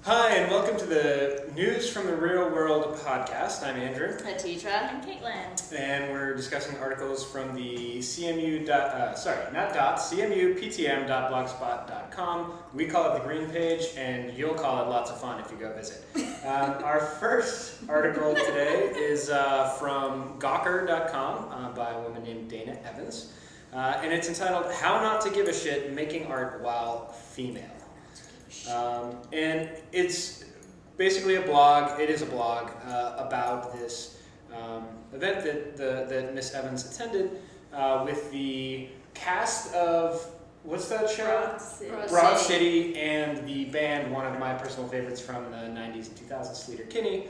Hi, and welcome to the News from the Real World podcast. I'm Andrew. Atitra. And Caitlin. And we're discussing articles from the CMUPTM.blogspot.com. We call it the Green Page, and you'll call it lots of fun if you go visit. Our first article today is from Gawker.com by a woman named Dana Evans. And it's entitled, How Not to Give a Shit Making Art While Female. And it's basically a blog, it is a blog about this event that Miss Evans attended with the cast of, what's that show? Broad City, and the band, one of my personal favorites from the 90s and 2000s, Sleater-Kinney,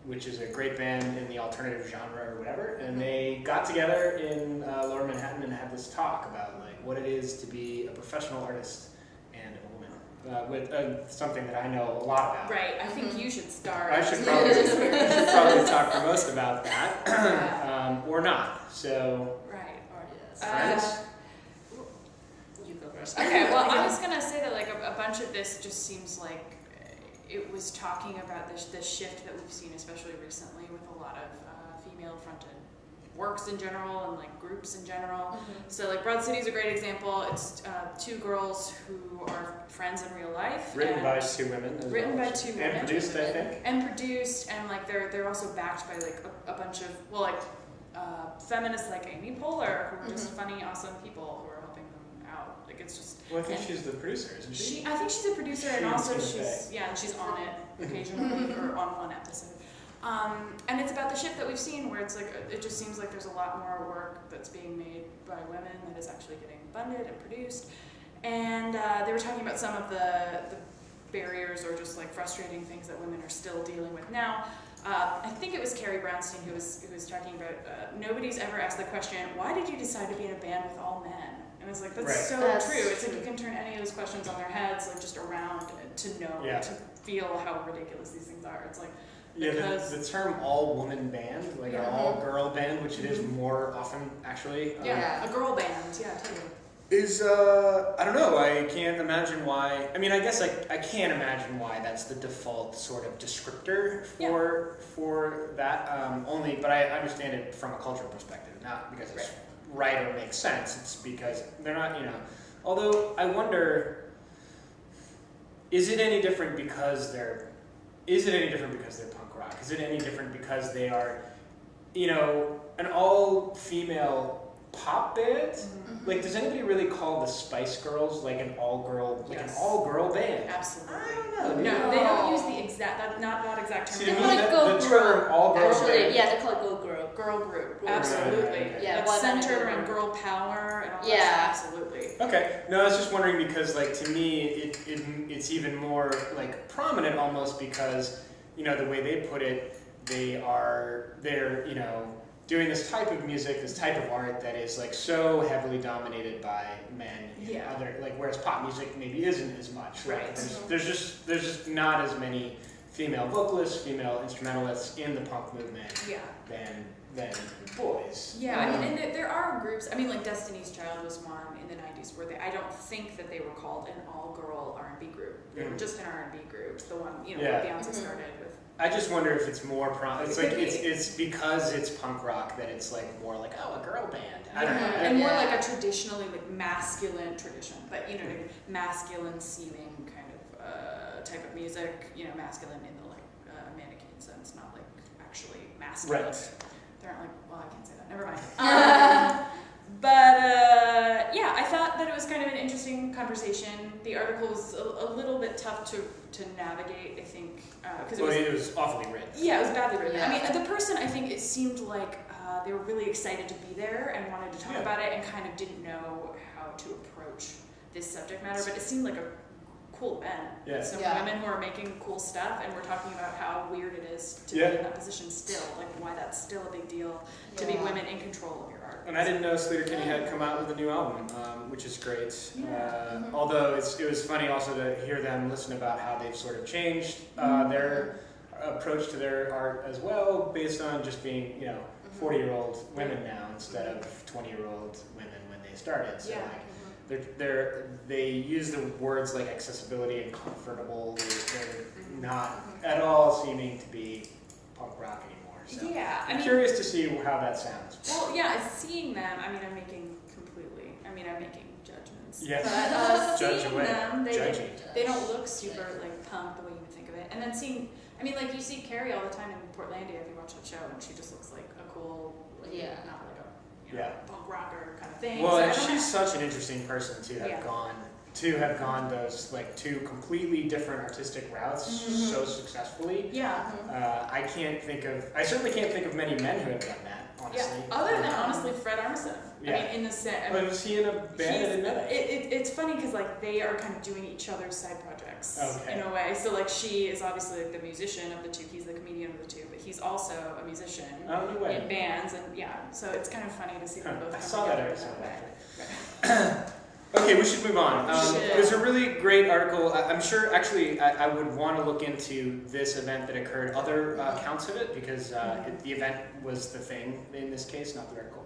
which is a great band in the alternative genre or whatever, and they got together in Lower Manhattan and had this talk about like what it is to be a professional artist and a woman, with something that I know a lot about. Right, I think you should start. I should probably talk the most about that, or not. So, Right, or friends? You go first. Okay, well, I was gonna say that like a bunch of this just seems like it was talking about this shift that we've seen, especially recently, with a lot of female-fronted works in general and like groups in general. So like Broad City is a great example. It's two girls who are friends in real life. Written by two women. And produced, I think. And produced, and like they're also backed by like a bunch of feminists like Amy Poehler, who are just funny, awesome people who are helping them out. Like it's just. Well, I think she's the producer, isn't she? I think she's a producer, and also she's on it occasionally or on one episode. And it's about the shift that we've seen, where it's like it just seems like there's a lot more work that's being made by women that is actually getting funded and produced. And they were talking about some of the barriers or just like frustrating things that women are still dealing with now. I think it was Carrie Brownstein who was talking about nobody's ever asked the question, why did you decide to be in a band with all men? And it's like, that's so true. It's like you can turn any of those questions on their heads, like just around to know, to feel how ridiculous these things are. It's like, the term all-woman band, like an all-girl band, which it is more often, actually. A girl band, totally. Is, I don't know, I can't imagine why, I mean, I guess I can't imagine why that's the default sort of descriptor for that, but I understand it from a cultural perspective, not because it's right or makes sense, it's because they're not, although I wonder, is it any different because they're punk rock? Is it any different because they are, an all-female pop band? Like, does anybody really call the Spice Girls like an all-girl band? Absolutely. I don't know. No, they don't use the exact, not that exact term. See, to me, the term all-girl band. Yeah, they call it girl group. Absolutely. Right. Yeah, that's centered around girl power and all that stuff. Absolutely. Okay. No, I was just wondering because, like, to me, it's even more like prominent almost because, the way they put it, they're doing this type of music, this type of art that is like so heavily dominated by men. Whereas pop music maybe isn't as much. Right. There's just not as many female vocalists, female instrumentalists in the punk movement. Than boys. Yeah, I mean, and there are groups. I mean, like Destiny's Child was one in the '90s where I don't think that they were called an all-girl R&B group. They were just an R&B group. The one where Beyonce started with. I just wonder if it's more it's like it's because it's punk rock that it's like more like a girl band. I don't know. And more like a traditionally like masculine tradition, but masculine seeming kind of type of music. Masculine in the like mannequin sense, not like actually masculine. Right. They aren't like, well, I can't say that. Never mind. I thought that it was kind of an interesting conversation. The article was a little bit tough to navigate, I think, because it was awfully written. Yeah, it was badly written. I mean, the person, I think, it seemed like they were really excited to be there and wanted to talk about it and kind of didn't know how to approach this subject matter, but it seemed like a cool event. Some women who are making cool stuff, and we're talking about how weird it is to be in that position still, like why that's still a big deal to be women in control of your art. And I didn't know Sleater-Kinney had come out with a new album, which is great. Although it was funny also to hear them listen about how they've sort of changed their approach to their art as well, based on just being 40-year-old women now instead of 20-year-old women when they started. So they use the words like accessibility and comfortable. They're not at all seeming to be punk rock anymore. So Yeah, I'm curious to see how that sounds. Well, yeah, seeing them, I mean, I'm making judgments. Yes. But Judge seeing away. them, Judging. they don't look super like punk the way you would think of it. And then seeing, I mean, like you see Carrie all the time in Portlandia if you watch that show, and she just looks like a cool, like, not like a punk rocker kind of thing. Well, so and she's such an interesting person to have gone those like two completely different artistic routes so successfully. Yeah. I certainly can't think of many men who have done that. Honestly. Yeah. Other than honestly Fred Armisen. Yeah. I mean, in the sense. But was he in a band? I didn't know that. It's funny because like they are kind of doing each other's side projects in a way. So like she is obviously like the musician of the two. He's the comedian of the two, but he's also a musician in bands, and so it's kind of funny to see them both. I saw that episode actually. Okay, we should move on. should. It was a really great article. I'm sure, actually, I would want to look into this event that occurred, other accounts of it, because the event was the thing in this case, not the article.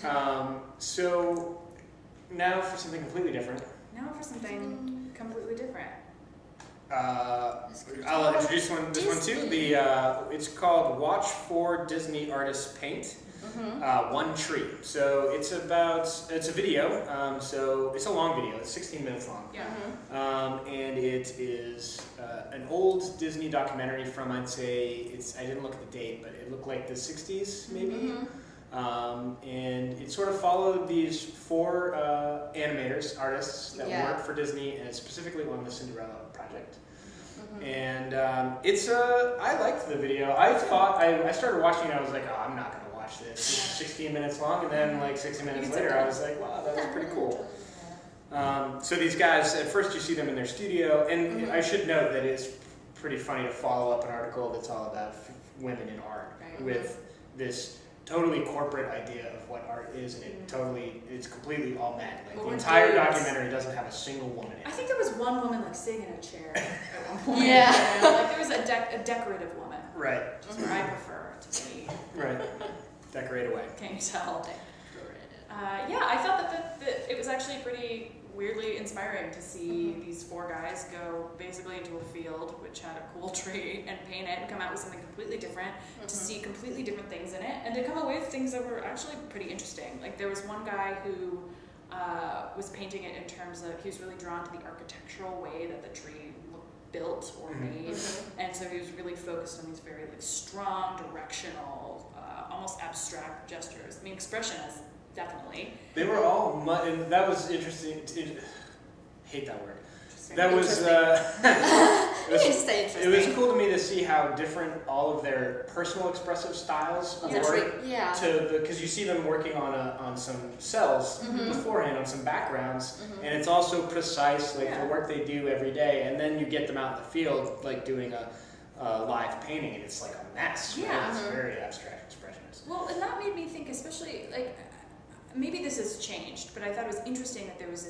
Yeah. So now for something completely different. I'll introduce this one too. It's called Watch 4 Disney Artists Paint. One Tree. So it's a video, so it's a long video, it's 16 minutes long. Yeah. And it is an old Disney documentary from, I didn't look at the date, but it looked like the 60s maybe. And it sort of followed these 4 animators, artists that work for Disney, and specifically on the Cinderella project. And I liked the video. I started watching it, I was like, oh, I'm not going to watch this. It's 16 minutes long, and then like 60 minutes later, I was like, wow, that was pretty cool. So these guys, at first you see them in their studio, and I should note that it's pretty funny to follow up an article that's all about women in art with this totally corporate idea of what art is, and it's completely all men. Like the entire documentary doesn't have a single woman in it. I think there was one woman like sitting in a chair at one point. Like there was a decorative woman. Right. Which is where I prefer to be. Right. Decorate away. Can you tell? I thought that it was actually pretty weirdly inspiring to see these 4 guys go basically into a field which had a cool tree and paint it and come out with something completely different, to see completely different things in it, and to come away with things that were actually pretty interesting. Like there was one guy who was painting it in terms of, he was really drawn to the architectural way that the tree built or made, and so he was really focused on these very like strong, directional, almost abstract gestures. I mean, expressionists, definitely. They were all and that was interesting. Hate that word. That was it was cool to me to see how different all of their personal expressive styles were. Because you see them working on some cells beforehand, on some backgrounds, and it's also precise, like the work they do every day, and then you get them out in the field, like doing a live painting, and it's like a mess. Right? It's very abstract expressionist. Well, and that made me think, especially like maybe this has changed, but I thought it was interesting that there was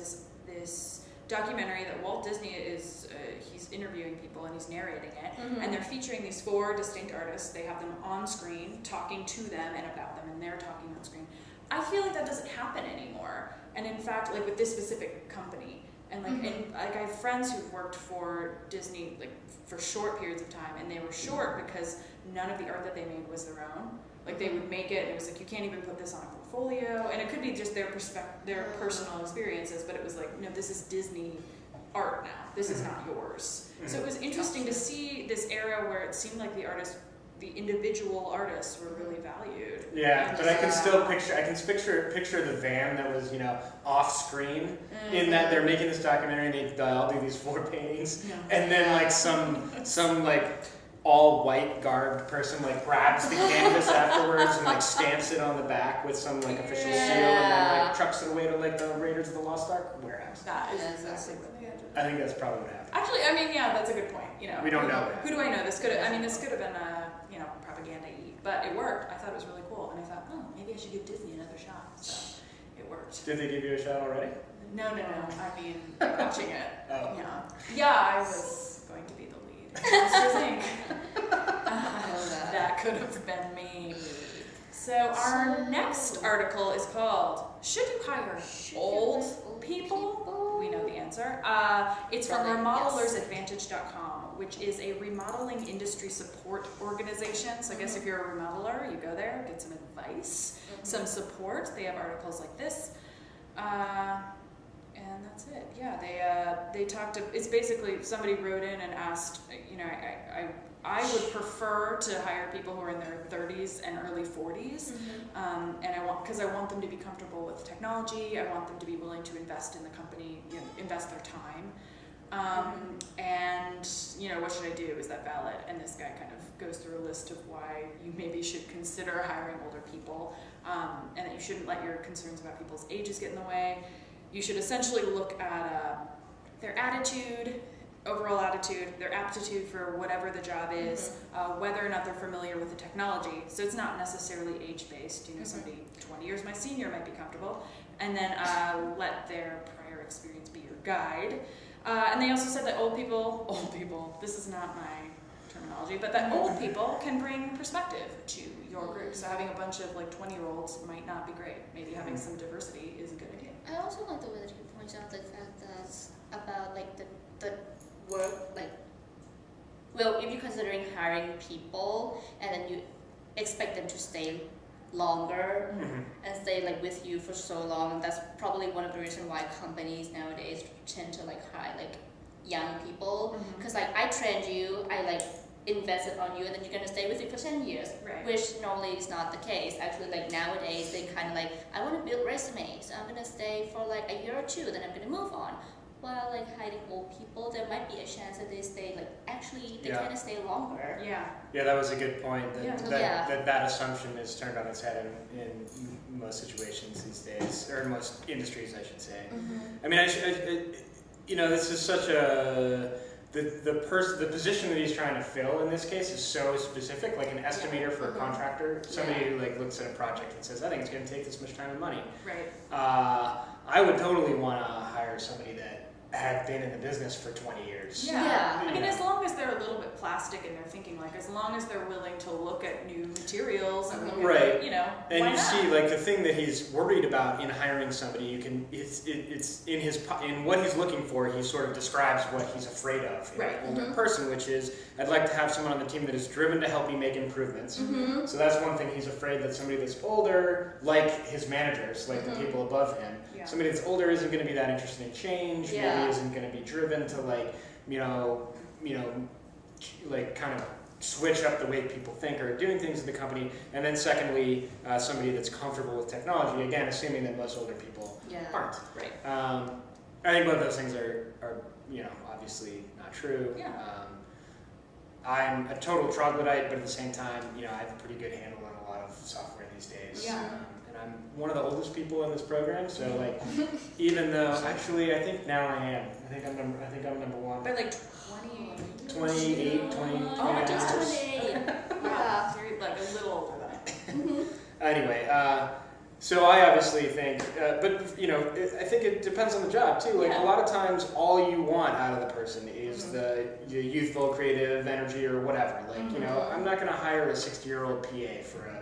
this documentary that Walt Disney is he's interviewing people and he's narrating it, and they're featuring these 4 distinct artists. They have them on screen talking to them and about them, and they're talking on screen. I feel like that doesn't happen anymore, and in fact, like with this specific company, and like I have friends who've worked for Disney like for short periods of time, and they were short because none of the art that they made was their own. Like they would make it, and it was like, you can't even put this on a portfolio, and it could be just their personal experiences, but it was like, no, this is Disney art now. This is not yours. So it was interesting to see this era where it seemed like the individual artists were really valued. Yeah, but I can still picture the van that was, off screen, in that they're making this documentary and they all do these 4 paintings, and then like some like all white garbed person like grabs the canvas afterwards and like stamps it on the back with some like official seal, and then like trucks it away to like the Raiders of the Lost Ark warehouse. That is exactly what they had to do. I think that's probably what happened. Actually, I mean, that's a good point. We don't know. Who do I know? This could have been propaganda-y, but it worked. I thought it was really cool, and I thought, maybe I should give Disney another shot. So it worked. Did they give you a shot already? No. I mean, watching it. Oh. Yeah, I was going to be the lead. Monsters Inc. That could have been me. So our next article is called "Should You Hire Old People?" answer. It's from Probably, remodelersadvantage.com, which is a remodeling industry support organization. So I guess if you're a remodeler, you go there, get some advice, some support. They have articles like this. And that's it. Yeah, they talked. It's basically somebody wrote in and asked. You know, I would prefer to hire people who are in their 30s and early 40s, and I want them to be comfortable with technology. I want them to be willing to invest in the company, you know, invest their time. And you know, what should I do? Is that valid? And this guy kind of goes through a list of why you maybe should consider hiring older people, and that you shouldn't let your concerns about people's ages get in the way. You should essentially look at their attitude, overall attitude, their aptitude for whatever the job is, whether or not they're familiar with the technology. So it's not necessarily age-based. You know, somebody 20 years my senior might be comfortable. And then let their prior experience be your guide. And they also said that old people, this is not my terminology, but that old people can bring perspective to your group. So having a bunch of like 20-year-olds might not be great. Maybe having some diversity is a good idea. I also like the way that you point out the fact that about like the work, like, well, if you're considering hiring people and then you expect them to stay longer and stay like with you for so long, that's probably one of the reasons why companies nowadays tend to like hire like young people, because like I trained you, I like invested on you, and then you're gonna stay with you for 10 years, Right. which normally is not the case. Actually, like nowadays they kind of like, I want to build resumes, so I'm gonna stay for like a year or two, then I'm gonna move on. While like hiring old people, there might be a chance that they stay like actually they kind of stay longer. Yeah. Yeah, that was a good point. That, that assumption is turned on its head in most situations these days, or in most industries, I should say. I mean, you know, this is such a the position that he's trying to fill in this case is so specific, like an estimator for a contractor, somebody who like looks at a project and says, I think it's going to take this much time and money. Right. I would totally want to hire somebody that had been in the business for 20 years. Yeah. I mean, as long as they're a little bit plastic in their thinking, like as long as they're willing to look at new materials and look at, you know, and why you not? see, like the thing that he's worried about in hiring somebody, you can it's in what he's looking for. He sort of describes what he's afraid of in an older person, which is, I'd like to have someone on the team that is driven to help me make improvements. So that's one thing. He's afraid that somebody that's older, like his managers, like the people above him, somebody that's older isn't going to be that interested in change. Maybe isn't going to be driven to like like kind of switch up the way people think or doing things in the company. And then secondly, somebody that's comfortable with technology. Again, assuming that most older people aren't. Right. I think both those things are you know, obviously not true. Yeah. I'm a total troglodyte, but at the same time, you know, I have a pretty good handle on a lot of software these days. Yeah. And I'm one of the oldest people in this program, so like, even though actually I think now I am. I think I'm number one. But like 28, 20. Oh, just 28. Yeah. So you're like a little older than I am. Anyway, so I obviously think, but you know, I think it depends on the job too. Like a lot of times, all you want out of the person is the youthful, creative energy or whatever. Like you know, I'm not going to hire a 60-year-old PA for a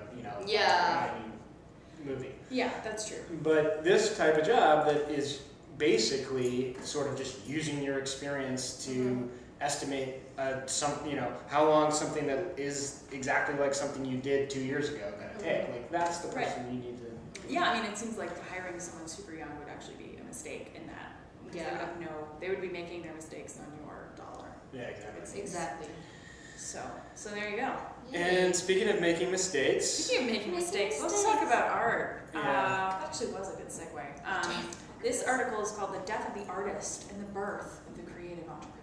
movie. Yeah, that's true. But this type of job that is basically sort of just using your experience to estimate how long something that is exactly like something you did 2 years ago going to take. Like that's the person you need to. Yeah, I mean, it seems like hiring someone super young would actually be a mistake in that. Because they would be making their mistakes on your dollar. Yeah, exactly. Exactly. So there you go. And speaking of making mistakes. Speaking of making mistakes, let's talk about art. That actually was a good segue. This article is called "The Death of the Artist and the Birth of the Creative Entrepreneur."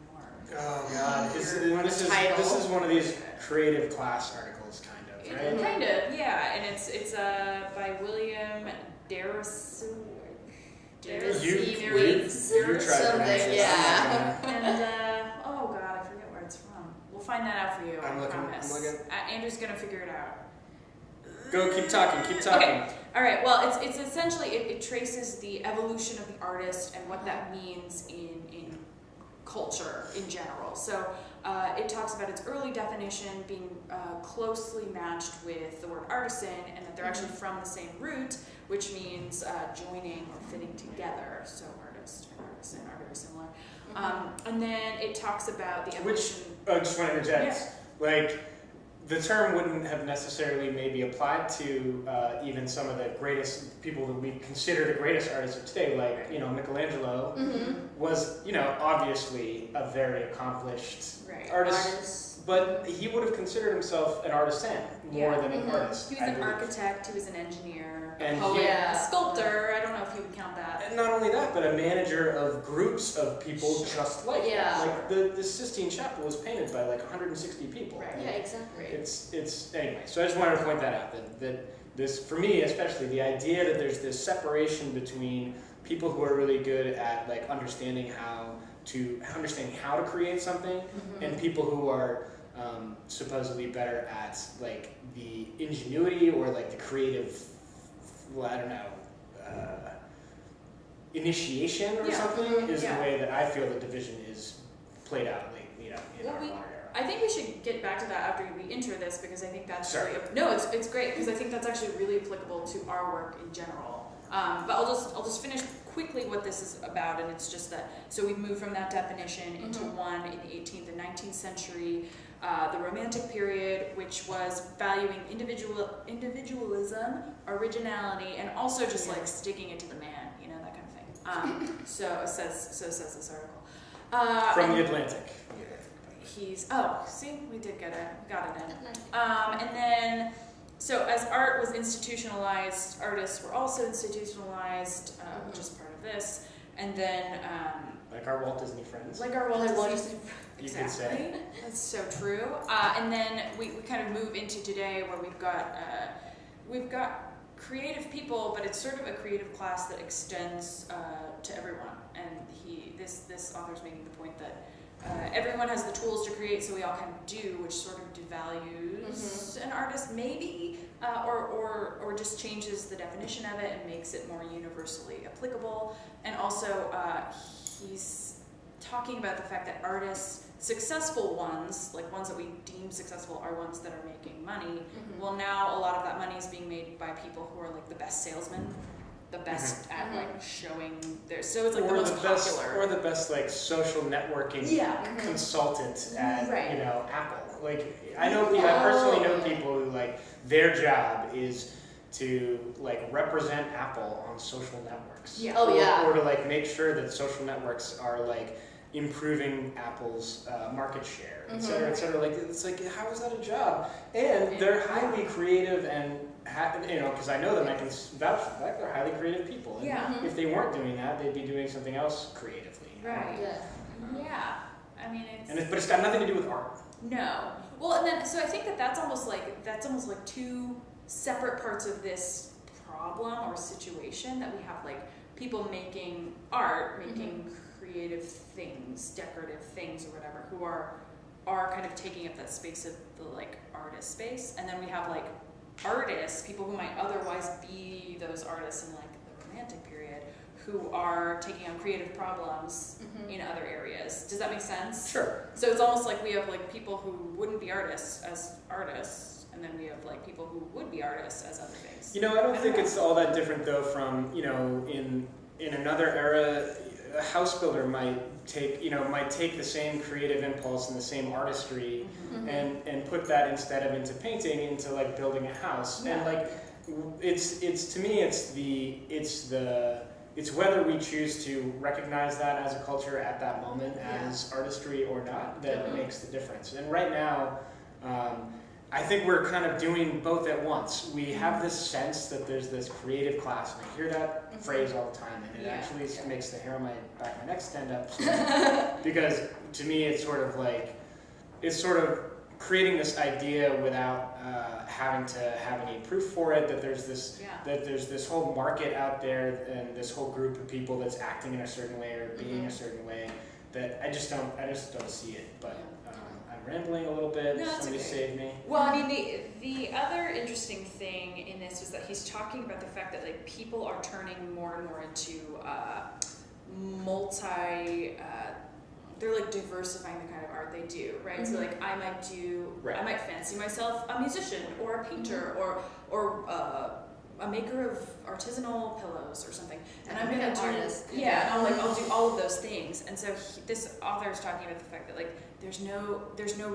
Oh God, this is one of these creative class articles, kind of, right? Kind of, yeah. And it's by William Deresiewicz. You tried to pronounce it. And oh God, I forget where it's from. We'll find that out for you. I promise. I'm looking. Andrew's gonna figure it out. Go, keep talking. Okay. All right. Well, it's essentially it traces the evolution of the artist and what that means in culture in general. So it talks about its early definition being closely matched with the word artisan, and that they're actually from the same root, which means joining or fitting together. So artist and artisan are very similar. And then it talks about the Which, evolution. just want to interject, like, the term wouldn't have necessarily maybe applied to even some of the greatest people that we consider the greatest artists of today, like, Michelangelo was, obviously a very accomplished artist, but he would have considered himself an artisan more than an artist. He was an architect, he was an engineer, and a poet, a sculptor, I don't know if you would count that. And not only that, but a manager of groups of people just like him. Like the Sistine Chapel was painted by like 160 people. Right. Yeah, exactly. It's anyway. So I just wanted to point that out. That this, for me especially, the idea that there's this separation between people who are really good at like understanding how to create something, and people who are supposedly better at like the ingenuity or like the creative, initiation or something is the way that I feel the division is played out lately, in our modern era. I think we should get back to that after we enter this, because I think that's it's great, because I think that's actually really applicable to our work in general. But I'll just finish quickly what this is about, and it's just that, so we've moved from that definition into one in the 18th and 19th century, the Romantic period, which was valuing individualism, originality, and also just like sticking it to the man, that kind of thing. So says this article. From The Atlantic. We did got it in. And then, so as art was institutionalized, artists were also institutionalized, which is part of this. And then, like our Walt Disney friends. Like our Walt Disney friends. You could say. That's so true. And then we kind of move into today, where we've got creative people, but it's sort of a creative class that extends to everyone. And this author's making the point that everyone has the tools to create, so we all kind of do, which sort of devalues an artist, maybe, or just changes the definition of it and makes it more universally applicable. And also, he's talking about the fact that artists, successful ones, like ones that we deem successful, are ones that are making money. Well, now a lot of that money is being made by people who are like the best salesmen, the best at like showing their, so it's like the most popular, or the best like social networking consultant at Apple. Like I personally know people who like their job is to like represent Apple on social networks. Or to like make sure that social networks are like improving Apple's market share, et cetera, et cetera. Like it's like, how is that a job? And they're highly creative and because I know them, I can vouch for that. They're highly creative people. And if they weren't doing that, they'd be doing something else creatively. Right. Yeah. I mean, but it's got nothing to do with art. No. Well, and then so I think that's almost like two separate parts of this problem or situation, that we have like people making art, making creative things, decorative things, or whatever, who are kind of taking up that space of the like artist space, and then we have like artists, people who might otherwise be those artists in like the Romantic period, who are taking on creative problems in other areas. Does that make sense? Sure. So it's almost like we have like people who wouldn't be artists as artists, and then we have like people who would be artists as other things. I don't think it's all that different though from, in another era, a house builder might take the same creative impulse and the same artistry and put that instead of into painting into like building a house. And like it's to me it's whether we choose to recognize that as a culture at that moment as artistry or not that makes the difference. And right now I think we're kind of doing both at once. We have this sense that there's this creative class, and I hear that phrase all the time, and it actually makes the hair on my back of my neck stand up. Because to me, it's sort of creating this idea without having to have any proof for it. That there's this whole market out there, and this whole group of people that's acting in a certain way or being a certain way. That I just don't see it, but. Rambling a little bit. Somebody save me. Well, I mean, the other interesting thing in this was that he's talking about the fact that like people are turning more and more into they're like diversifying the kind of art they do, right? So like I might fancy myself a musician or a painter or a maker of artisanal pillows or something, and Like I'm an gonna do artist. yeah, and I'll do all of those things. And so this author is talking about the fact that like there's no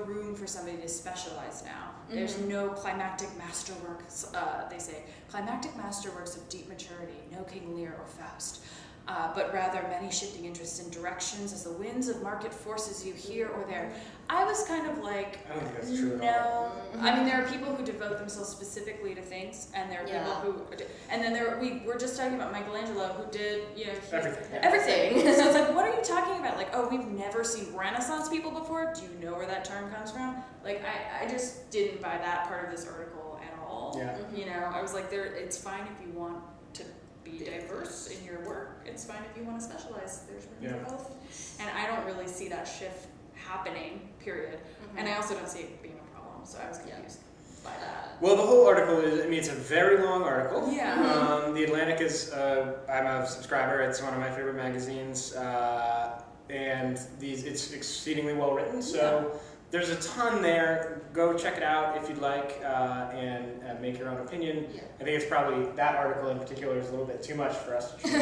room for somebody to specialize now. There's no climactic masterworks. They say climactic masterworks of deep maturity, no King Lear or Faust. But rather many shifting interests and directions as the winds of market forces you here or there. I was kind of like, I don't think that's true at all. no. I mean, there are people who devote themselves specifically to things, and there are people who, and then we were just talking about Michelangelo, who did, everything. So it's like, what are you talking about? Like, oh, we've never seen Renaissance people before. Do you know where that term comes from? Like, I just didn't buy that part of this article at all. Yeah. You know, I was like, it's fine if you want to be diverse in your work. It's fine if you want to specialize. There's room for both. And I don't really see that shift happening, period. And I also don't see it being a problem, so I was confused by that. Well, the whole article is, I mean, it's a very long article. Yeah. The Atlantic is, I'm a subscriber, it's one of my favorite magazines, and it's exceedingly well written, so there's a ton there. Go check it out if you'd like, and make your own opinion. Yeah. I think it's probably, that article in particular is a little bit too much for us to choose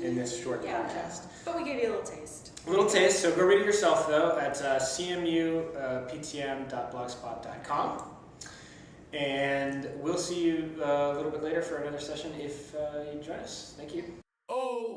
in this short podcast. But we gave you a little taste. A little taste, so go read it yourself though at cmuptm.blogspot.com. And we'll see you a little bit later for another session if you join us. Thank you. Oh.